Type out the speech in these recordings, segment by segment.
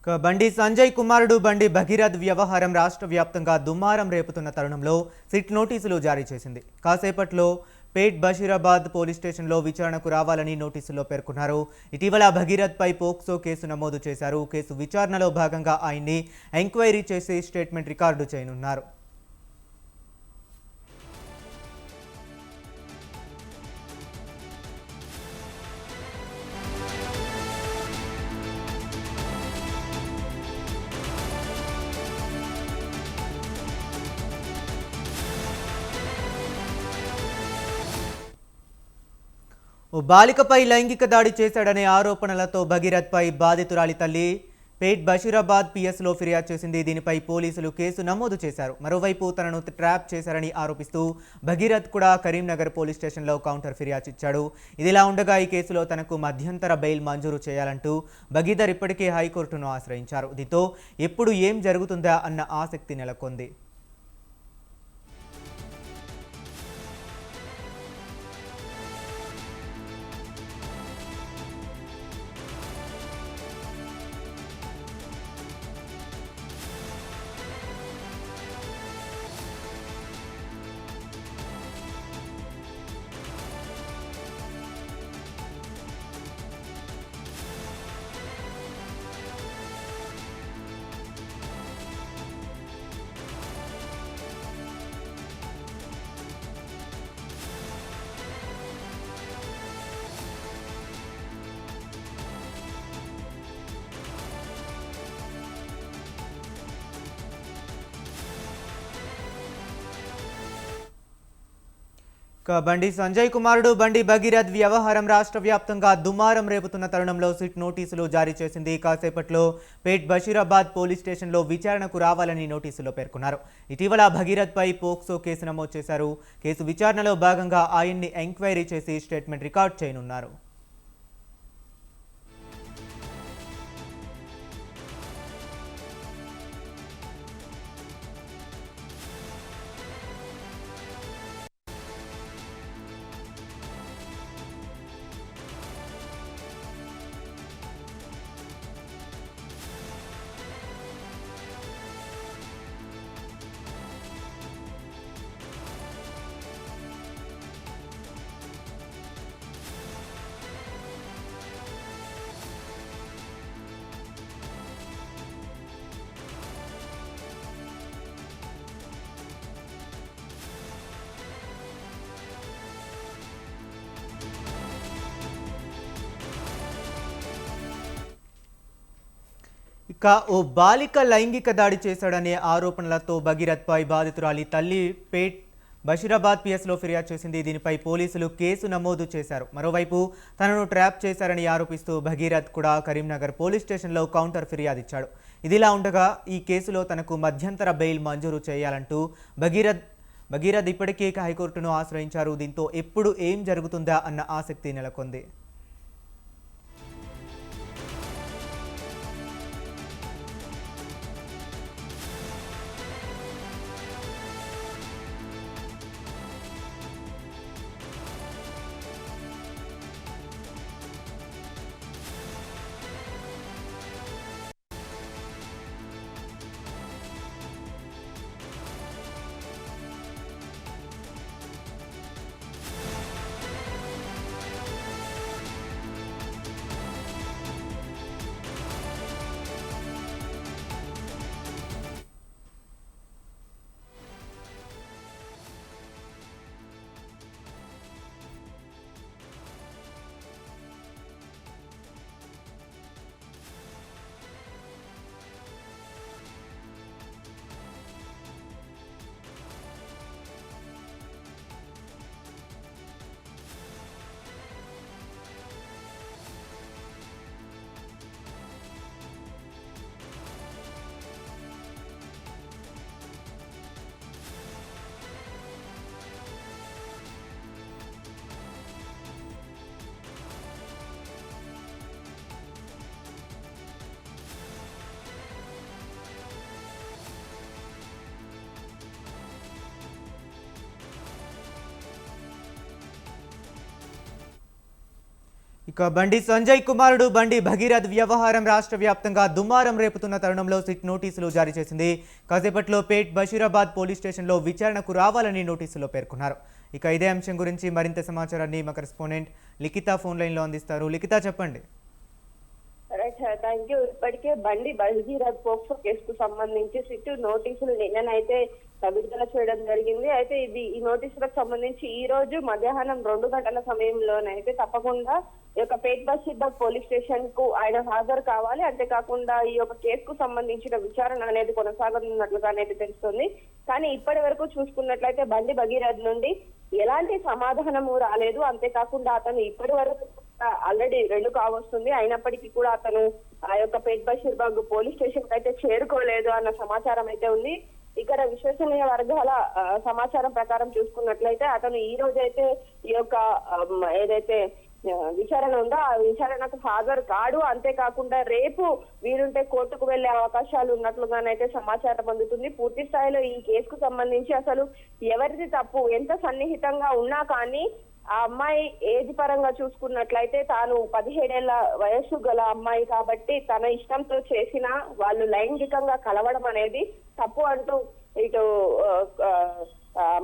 బండి సంజయ్ కుమారుడు బండి భగీరథ్ వ్యవహారం రాష్ట్ర వ్యాప్తంగా దుమారం రేపుతున్న తరుణంలో సిట్ నోటీసులు జారీ చేసింది. కాసేపట్లో పేట్ బషీరాబాద్ పోలీస్ స్టేషన్లో విచారణకు రావాలని నోటీసుల్లో పేర్కొన్నారు. ఇటీవల భగీరథ్ పై పోక్సో కేసు నమోదు చేశారు. కేసు విచారణలో భాగంగా ఆయన్ని ఎంక్వైరీ చేసి స్టేట్మెంట్ రికార్డు చేయనున్నారు. ఓ బాలికపై లైంగిక దాడి చేశాడనే ఆరోపణలతో భగీరథ్పై బాధితురాలి తల్లి పేట్ బషీరాబాద్ పిఎస్లో ఫిర్యాదు చేసింది. దీనిపై పోలీసులు కేసు నమోదు చేశారు. మరోవైపు తనను ట్రాప్ చేశారని ఆరోపిస్తూ భగీరథ్ కూడా కరీంనగర్ పోలీస్ స్టేషన్లో కౌంటర్ ఫిర్యాదు ఇచ్చాడు. ఇదిలా ఉండగా ఈ కేసులో తనకు మధ్యంతర బెయిల్ మంజూరు చేయాలంటూ భగీరథ్ ఇప్పటికే హైకోర్టును ఆశ్రయించారు. దీంతో ఎప్పుడు ఏం జరుగుతుందా అన్న ఆసక్తి నెలకొంది. బండి సంజయ్ కుమారుడు బండి భగీరథ్ వ్యవహారం రాష్ట్ర వ్యాప్తంగా దుమారం రేపుతున్న తరుణంలో సిట్ నోటీసులు జారీ చేసింది. కాసేపట్లో పేట్ బషీరాబాద్ పోలీస్ స్టేషన్లో విచారణకు రావాలని నోటీసులో పేర్కొన్నారు. ఇటీవల భగీరథ్ పై పోక్సో కేసు నమోదు చేశారు. కేసు విచారణలో భాగంగా ఆయన్ని ఎంక్వైరీ చేసి స్టేట్మెంట్ రికార్డ్ చేయనున్నారు. ఇక ఓ బాలిక లైంగిక దాడి చేశాడనే ఆరోపణలతో భగీరథ్పై బాధితురాలి తల్లి పేట్ బషీరాబాద్ పిఎస్లో ఫిర్యాదు చేసింది. దీనిపై పోలీసులు కేసు నమోదు చేశారు. మరోవైపు తనను ట్రాప్ చేశారని ఆరోపిస్తూ భగీరథ్ కూడా కరీంనగర్ పోలీస్ స్టేషన్లో కౌంటర్ ఫిర్యాదు ఇచ్చాడు. ఇదిలా ఉండగా ఈ కేసులో తనకు మధ్యంతర బెయిల్ మంజూరు చేయాలంటూ భగీరథ్ ఇప్పటికే హైకోర్టును ఆశ్రయించారు. దీంతో ఎప్పుడు ఏం జరుగుతుందా అన్న ఆసక్తి నెలకొంది. ఇక బండి సంజయ్ కుమారుడు బండి భగీరథ్ వ్యవహారం రాష్ట్ర వ్యాప్తంగా దుమారం రేపుతున్న తరుణంలో సిట్ నోటీసులు జారీ చేసింది. కాసేపట్లో పేట్ బషీరాబాద్ పోలీస్ స్టేషన్లో విచారణకు రావాలని నోటీసులో పేర్కొన్నారు. ఇక ఇదే అంశం గురించి మరింత సమాచారాన్ని మా కరెస్పాండెంట్ లిఖిత ఫోన్ లైన్లో అందిస్తారు. లిఖిత, చెప్పండి. Thank you. ఇప్పటికే బండి భగీరథ్ పోక్సో కేసుకు సంబంధించి సిట్ నోటీసులు నిన్ననైతే విడుదల చేయడం జరిగింది. అయితే ఈ నోటీసులకు సంబంధించి ఈ రోజు మధ్యాహ్నం 2 గంటల సమయంలోనైతే తప్పకుండా ఈ యొక్క పేట్ బషీరాబాద్ పోలీస్ స్టేషన్ కు ఆయన హాజరు కావాలి. అంతేకాకుండా ఈ యొక్క కేసుకు సంబంధించిన విచారణ అనేది కొనసాగనున్నట్లుగా అనేది తెలుస్తుంది. కానీ ఇప్పటి వరకు చూసుకున్నట్లయితే బండి భగీరథ్ నుండి ఎలాంటి సమాధానము రాలేదు. అంతేకాకుండా అతను ఇప్పటి వరకు ఆల్రెడీ 2 కావస్తుంది, అయినప్పటికీ కూడా అతను ఆ యొక్క పేట్ బషీరాబాద్ పోలీస్ స్టేషన్ కి అయితే చేరుకోలేదు అన్న సమాచారం అయితే ఉంది. ఇక్కడ విశ్వసనీయ వర్గాల సమాచారం ప్రకారం చూసుకున్నట్లయితే అతను ఈ రోజు అయితే ఈ యొక్క ఏదైతే విచారణ ఉందో ఆ విచారణకు హాజరు కాడు. అంతేకాకుండా రేపు వీరుంటే కోర్టుకు వెళ్లే అవకాశాలు ఉన్నట్లుగానైతే సమాచారం అందుతుంది. పూర్తి స్థాయిలో ఈ కేసుకు సంబంధించి అసలు ఎవరిది తప్పు, ఎంత సన్నిహితంగా ఉన్నా కానీ ఆ అమ్మాయి ఏజ్ పరంగా చూసుకున్నట్లయితే తాను 17 ఏళ్ల వయస్సు గల అమ్మాయి కాబట్టి తన ఇష్టంతో చేసిన వాళ్ళు లైంగికంగా కలవడం అనేది తప్పు అంటూ ఇటు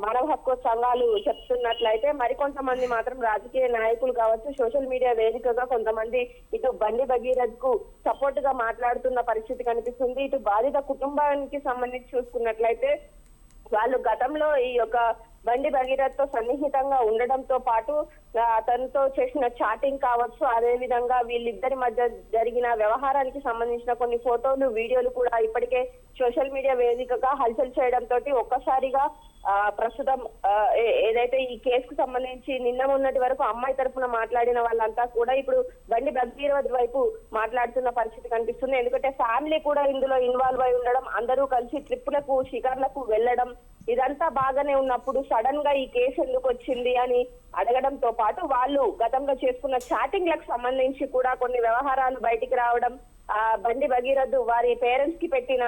మానవ హక్కు సంఘాలు చెప్తున్నట్లయితే మరికొంతమంది మాత్రం రాజకీయ నాయకులు కావచ్చు, సోషల్ మీడియా వేదికగా కొంతమంది ఇటు బండి భగీరథ్ కు సపోర్ట్ గా మాట్లాడుతున్న పరిస్థితి కనిపిస్తుంది. ఇటు బాధిత కుటుంబానికి సంబంధించి చూసుకున్నట్లయితే వాళ్ళు గతంలో ఈ యొక్క బండి భగీరథ్ తో సన్నిహితంగా ఉండడంతో పాటు అతనితో చేసిన చాటింగ్ కావచ్చు, అదే విధంగా వీళ్ళిద్దరి మధ్య జరిగిన వ్యవహారానికి సంబంధించిన కొన్ని ఫోటోలు, వీడియోలు కూడా ఇప్పటికే సోషల్ మీడియా వేదికగా హల్చల్ చేయడంతో ఒక్కసారిగా ప్రస్తుతం ఏదైతే ఈ కేసుకు సంబంధించి నిన్న మొన్నటి వరకు అమ్మాయి తరఫున మాట్లాడిన వాళ్ళంతా కూడా ఇప్పుడు బండి భగీరథ్ వైపు మాట్లాడుతున్న పరిస్థితి కనిపిస్తుంది. ఎందుకంటే ఫ్యామిలీ కూడా ఇందులో ఇన్వాల్వ్ అయి ఉండడం, అందరూ కలిసి ట్రిప్పులకు షికార్లకు వెళ్ళడం, ఇదంతా బాగానే ఉన్నప్పుడు సడన్ గా ఈ కేసు ఎందుకు వచ్చింది అని అడగడంతో పాటు వాళ్ళు గతంలో చేసుకున్న చాటింగ్లకు సంబంధించి కూడా కొన్ని వ్యవహారాలు బయటికి రావడం, బండి భగీరథ్ వారి పేరెంట్స్ కి పెట్టిన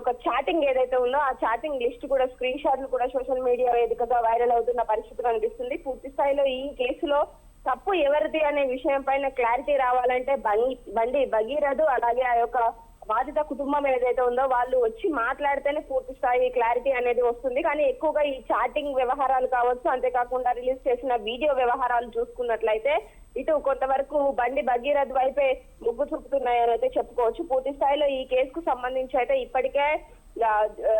ఒక చాటింగ్ ఏదైతే ఉందో ఆ చాటింగ్ లిస్ట్ కూడా స్క్రీన్ షాట్లు కూడా సోషల్ మీడియా వేదికగా వైరల్ అవుతున్న పరిస్థితి కనిపిస్తుంది. పూర్తి స్థాయిలో ఈ కేసులో తప్పు ఎవరిది అనే విషయం పైన క్లారిటీ రావాలంటే బండి భగీరథ్ అలాగే ఆ యొక్క బాధిత కుటుంబం ఏదైతే ఉందో వాళ్ళు వచ్చి మాట్లాడితేనే పూర్తి స్థాయి క్లారిటీ అనేది వస్తుంది. కానీ ఎక్కువగా ఈ చాటింగ్ వ్యవహారాలు కావచ్చు, అంతేకాకుండా రిలీజ్ చేసిన వీడియో వ్యవహారాలు చూసుకున్నట్లయితే ఇటు కొంతవరకు బండి భగీరథ్ వైపే మొగ్గు చూపుతున్నాయని అయితే చెప్పుకోవచ్చు. పూర్తి స్థాయిలో ఈ కేసుకు సంబంధించి అయితే ఇప్పటికే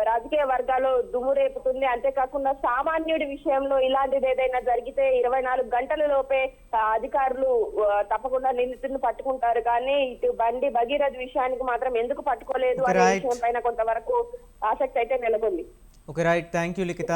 రాజకీయ వర్గాల్లో దుమ్ము రేపుతుంది. అంతేకాకుండా సామాన్యుడి విషయంలో ఇలాంటిది ఏదైనా జరిగితే 24 గంటల లోపే అధికారులు తప్పకుండా నిందితులను పట్టుకుంటారు. కానీ ఇటు బండి భగీరథ్ విషయానికి మాత్రం ఎందుకు పట్టుకోలేదు అనే విషయం పైన కొంతవరకు ఆసక్తి అయితే నెలకొంది. Okay, right. Thank you Likhita.